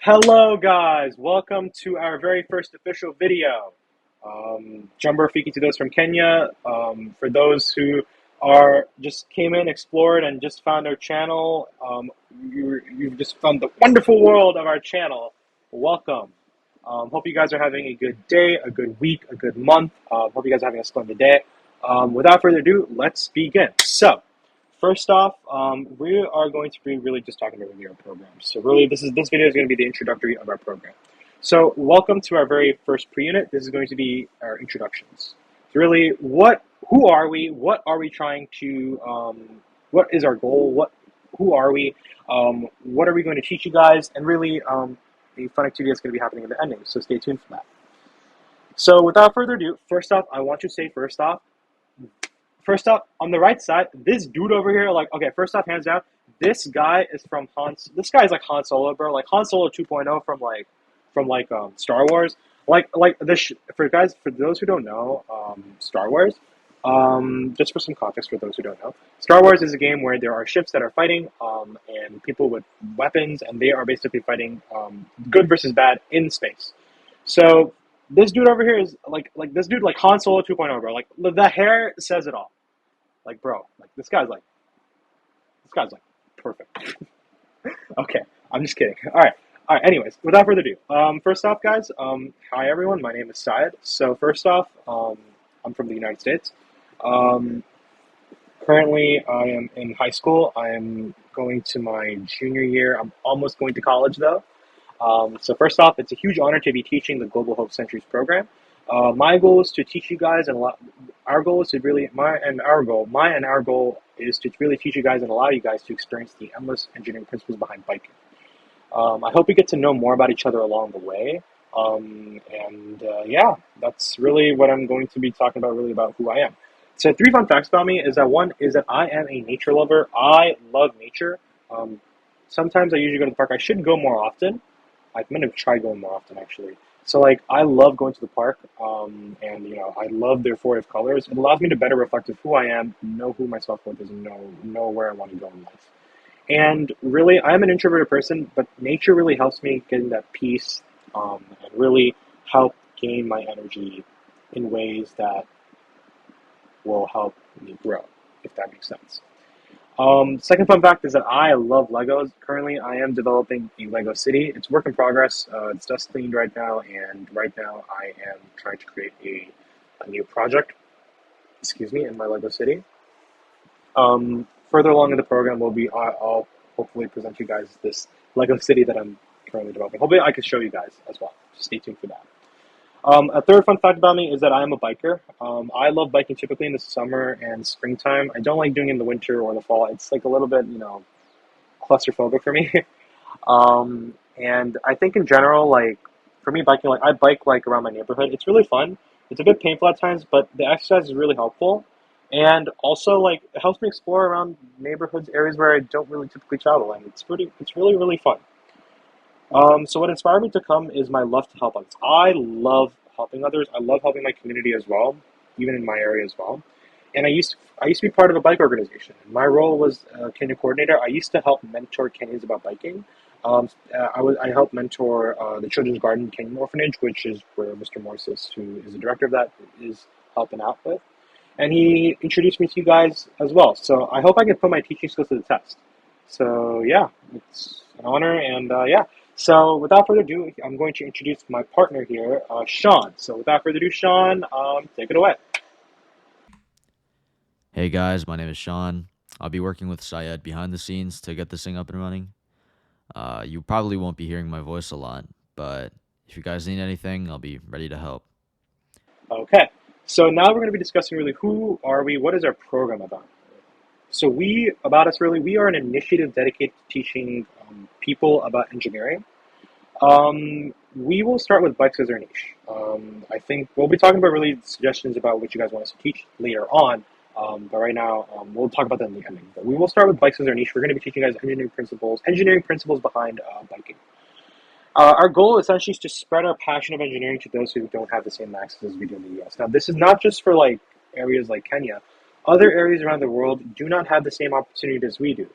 Hello guys, welcome to our very first official video. Jumbo Fiki to those from Kenya. For those who are just came in, explored, and just found our channel, you've just found the wonderful world of our channel. Welcome. Hope you guys are having a good day, a good week, a good month. Hope you guys are having a splendid day. Without further ado, let's begin. So, first off, we are going to be really just talking about our program. So really, this video is going to be the introductory of our program. So welcome to our very first pre-unit. This is going to be our introductions. So really, who are we? What are we trying to? What is our goal? Who are we? What are we going to teach you guys? And really, a fun activity that's going to be happening at the ending. So stay tuned for that. So without further ado, first off, I want to say First off, on the right side, this dude over here, okay, first off, hands down, this guy is like Han Solo, bro, like Han Solo 2.0 from Star Wars. For those who don't know, Star Wars, just for some context for those who don't know, Star Wars is a game where there are ships that are fighting, and people with weapons, and they are basically fighting, good versus bad in space. So, this dude over here is like Han Solo 2.0, bro. Like, the hair says it all. Like, bro, this guy's perfect. Okay, I'm just kidding. All right. Anyways, without further ado, first off, guys, hi everyone. My name is Syed. So first off, I'm from the United States. Currently, I am in high school. I am going to my junior year. I'm almost going to college though. So first off, it's a huge honor to be teaching the Global Hope Centuries program. My goal is to teach you guys, and our goal is to really my and our goal is to really teach you guys and allow you guys to experience the endless engineering principles behind biking. I hope you get to know more about each other along the way. Yeah, that's really what I'm going to be talking about. Really about who I am. So 3 fun facts about me is that one is that I am a nature lover. I love nature. Sometimes I usually go to the park. I should go more often. I'm gonna try going more often actually. So I love going to the park, and I love their euphoria of colors. It allows me to better reflect of who I am, know who my self-worth is, and know where I want to go in life. And really, I'm an introverted person, but nature really helps me get in that peace, and really help gain my energy in ways that will help me grow, if that makes sense. Second fun fact is that I love Legos. Currently, I am developing a Lego city. It's work in progress. It's just cleaned right now, and right now I am trying to create a new project, in my Lego city. Further along in the program, I'll hopefully present you guys this Lego city that I'm currently developing. Hopefully, I can show you guys as well. Just stay tuned for that. A third fun fact about me is that I am a biker. I love biking typically in the summer and springtime. I don't like doing it in the winter or the fall. It's like a little bit, claustrophobic for me. And I think in general, for me biking, I bike around my neighborhood. It's really fun. It's a bit painful at times, but the exercise is really helpful. And also, it helps me explore around neighborhoods, areas where I don't really typically travel, and it's really, really fun. So what inspired me to come is my love to help others. I love helping others. I love helping my community as well, even in my area as well. And I used to be part of a bike organization. My role was Kenya coordinator. I used to help mentor Kenyans about biking. I helped mentor the Children's Garden Kenyan Orphanage, which is where Mr. Morses, who is the director of that, is helping out with. And he introduced me to you guys as well. So I hope I can put my teaching skills to the test. So yeah, it's an honor, and yeah. So without further ado, I'm going to introduce my partner here, Sean. So without further ado, Sean, take it away. Hey guys, my name is Sean. I'll be working with Syed behind the scenes to get this thing up and running. You probably won't be hearing my voice a lot, but if you guys need anything, I'll be ready to help. Okay. So now we're going to be discussing really who are we, what is our program about. So we are an initiative dedicated to teaching people about engineering. We will start with bikes as our niche. I think we'll be talking about really suggestions about what you guys want us to teach later on. But right now, we'll talk about that in the ending. But we will start with bikes as our niche. We're going to be teaching you guys engineering principles behind biking. Our goal essentially is to spread our passion of engineering to those who don't have the same access as we do in the US. Now, this is not just for areas like Kenya. Other areas around the world do not have the same opportunity as we do.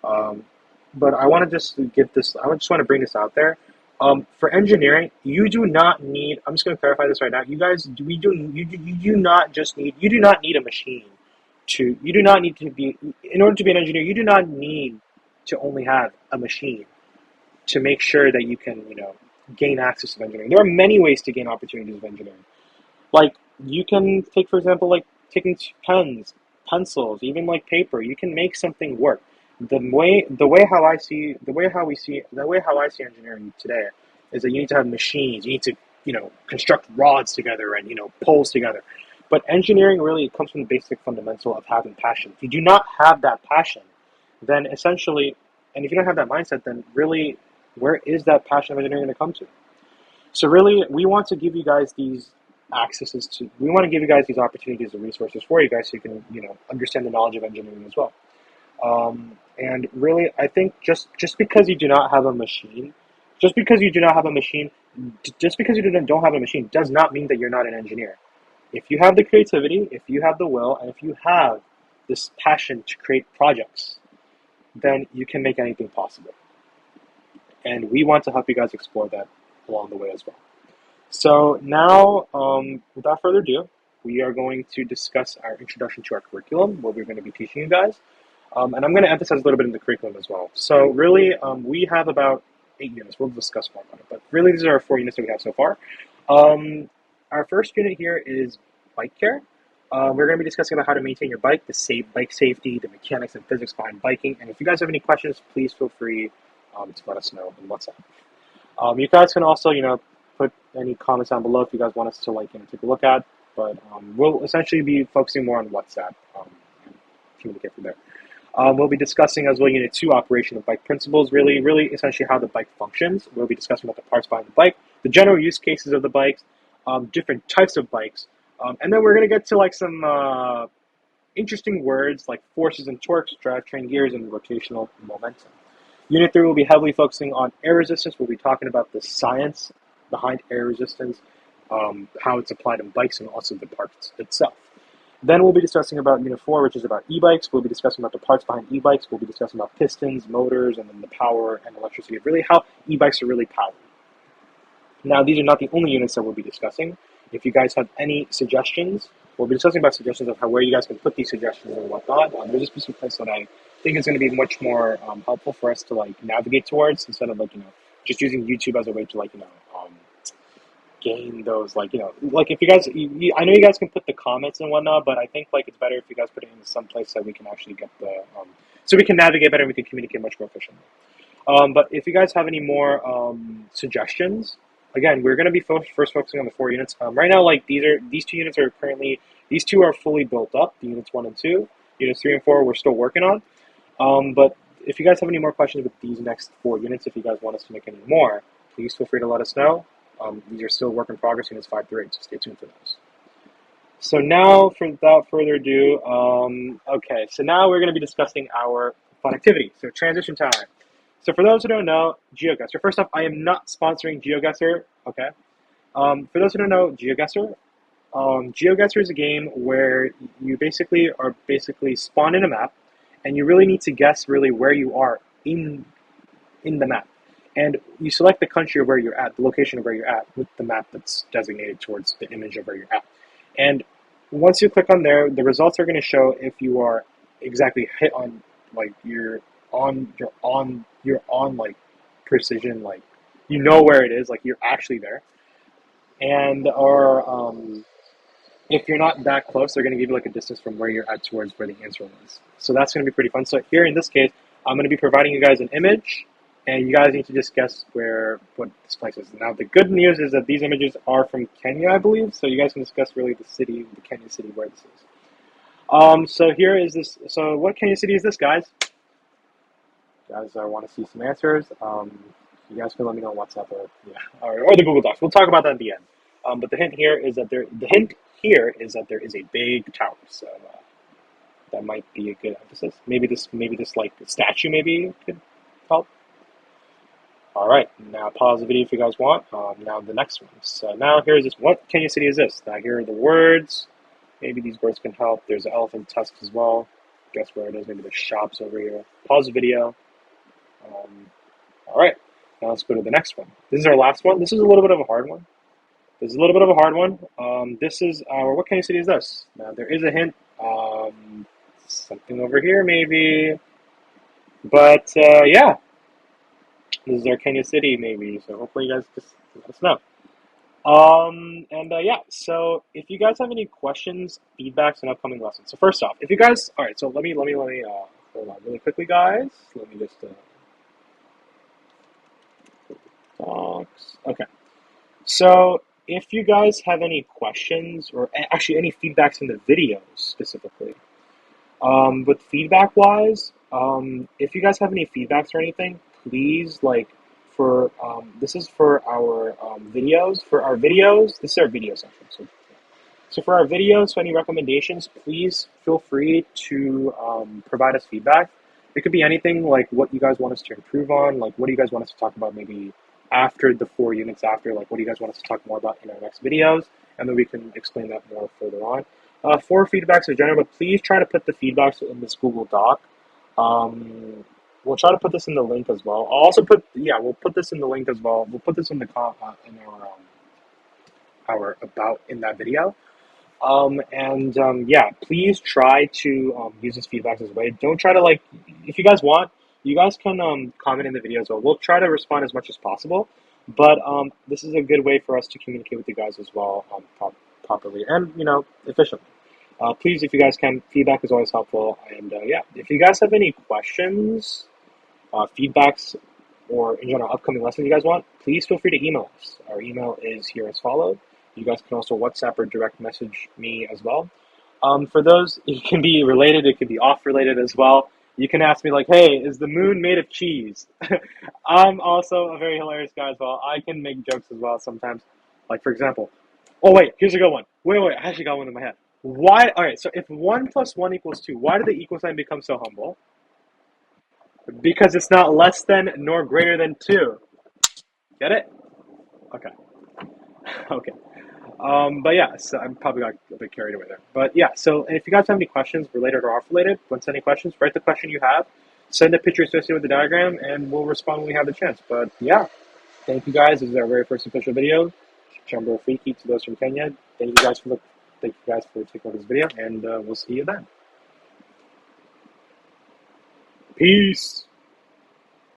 But I want to just I just want to bring this out there. For engineering, you do not need. I'm just going to clarify this right now. You guys, you do not just need. You do not need a machine to. You do not need to be. In order to be an engineer, you do not need to only have a machine to make sure that you can, gain access to engineering. There are many ways to gain opportunities of engineering. Like you can take, for example, like taking pens, pencils, even like paper. You can make something work. The way how I see engineering today is that you need to have machines. You need to, construct rods together and poles together. But engineering really comes from the basic fundamental of having passion. If you do not have that passion, then essentially, and if you don't have that mindset, then really, where is that passion of engineering going to come to? So really, we want to give you guys these we want to give you guys these opportunities and resources for you guys so you can, understand the knowledge of engineering as well. And really, I think just because you do not have a machine, just because you do not have a machine, just because you don't have a machine does not mean that you're not an engineer. If you have the creativity, if you have the will, and if you have this passion to create projects, then you can make anything possible. And we want to help you guys explore that along the way as well. So now, without further ado, we are going to discuss our introduction to our curriculum, what we're going to be teaching you guys. And I'm going to emphasize a little bit in the curriculum as well. So really, we have about 8 units. We'll discuss more about it. But really, these are our 4 units that we have so far. Our first unit here is bike care. We're going to be discussing about how to maintain your bike, bike safety, the mechanics and physics behind biking. And if you guys have any questions, please feel free to let us know in WhatsApp. You guys can also, put any comments down below if you guys want us to take a look at. But we'll essentially be focusing more on WhatsApp and communicate from there. We'll be discussing as well Unit 2, operation of bike principles, really essentially how the bike functions. We'll be discussing about the parts behind the bike, the general use cases of the bikes, different types of bikes, and then we're going to get to some interesting words like forces and torques, drivetrain gears, and rotational momentum. Unit 3 will be heavily focusing on air resistance. We'll be talking about the science behind air resistance, how it's applied in bikes, and also the parts itself. Then we'll be discussing about Unit 4, which is about e-bikes. We'll be discussing about the parts behind e-bikes. We'll be discussing about pistons, motors, and then the power and electricity, really how e-bikes are really powered. Now, these are not the only units that we'll be discussing. If you guys have any suggestions, we'll be discussing about suggestions of where you guys can put these suggestions and whatnot. There's a specific place that I think is going to be much more helpful for us to navigate towards instead of just using YouTube as a way to gain those if you guys I know you guys can put the comments and whatnot, but I think it's better if you guys put it in some place that we can actually get the so we can navigate better and we can communicate much more efficiently. But if you guys have any more suggestions, again, we're going to be first focusing on the 4 units. Right now, these 2 units are currently, these 2 are fully built up, the units 1 and 2. Units 3 and 4 we're still working on. But if you guys have any more questions with these next 4 units, if you guys want us to make any more, please feel free to let us know. These are still work in progress, units 5 through 8, so stay tuned for those. So now, without further ado, okay, so now we're going to be discussing our fun activity. So transition time. So for those who don't know, GeoGuessr. First off, I am not sponsoring GeoGuessr, okay? For those who don't know, GeoGuessr is a game where you are spawned in a map, and you really need to guess really where you are in the map. And you select the country of where you're at, the location of where you're at, with the map that's designated towards the image of where you're at. And once you click on there, the results are going to show if you are exactly hit on, you're on precision, you know where it is, you're actually there. And or if you're not that close, they're going to give you a distance from where you're at towards where the answer was. So that's going to be pretty fun. So here in this case, I'm going to be providing you guys an image, and you guys need to just guess what this place is. Now, the good news is that these images are from Kenya, I believe, so you guys can discuss really the city, the Kenya city, where this is. So here is this. So what Kenya city is this, guys? You guys want to see some answers. You guys can let me know on WhatsApp or the Google Docs. We'll talk about that at the end. But the hint here is that there is a big tower. So that might be a good emphasis. Maybe this statue maybe could help. All right, now pause the video if you guys want. Now the next one. So now here's this. What Kenya city is this? Now here are the words. Maybe these words can help. There's an elephant tusk as well. Guess where it is? Maybe the shops over here. Pause the video. All right. Now let's go to the next one. This is our last one. This is a little bit of a hard one. This is a little bit of a hard one. This is our, what Kenya city is this? Now there is a hint. Something over here maybe. But yeah, this is our Kenya city maybe. So hopefully you guys just let us know. Yeah, so if you guys have any questions, feedbacks, and upcoming lessons. So first off, if you guys, all right, so let me hold on really quickly, guys. Let me just talks. Okay. So if you guys have any questions or actually any feedbacks in the videos specifically, with feedback wise, if you guys have any feedbacks or anything, please for this is for our videos. For our videos, this is our video section. So for our videos, so any recommendations, please feel free to provide us feedback. It could be anything like what you guys want us to improve on, like what do you guys want us to talk about maybe after the 4 units after, like what do you guys want us to talk more about in our next videos, and then we can explain that more further on. For feedbacks in general, but please try to put the feedbacks in this Google Doc. We'll try to put this in the link as well. I'll also we'll put this in the link as well. We'll put this in the in our about in that video. Yeah, please try to use this feedback as a way. Don't try to if you guys want, you guys can comment in the video as well. We'll try to respond as much as possible, but this is a good way for us to communicate with you guys as well properly and efficiently. Please, if you guys can, feedback is always helpful. And yeah, if you guys have any questions, feedbacks, or in general upcoming lessons you guys want, please feel free to email us. Our email is here as followed. You guys can also WhatsApp or direct message me as well. For those, it can be related, it could be off related as well. You can ask me hey, is the moon made of cheese? I'm also a very hilarious guy as well. I can make jokes as well sometimes. For example, oh wait, here's a good one. Wait, I actually got one in my head. Why? All right, so if 1 plus 1 equals 2, why did the equal sign become so humble? Because it's not less than nor greater than 2. Get it? Okay. Okay. But yeah, so I probably got a bit carried away there. But yeah, so if you guys have any questions related or off related, when sending questions, write the question you have, send a picture associated with the diagram, and we'll respond when we have the chance. But yeah, thank you guys. This is our very first official video. Jumbo Freaky to those from Kenya. Thank you guys for taking a look at this video, and we'll see you then. Peace.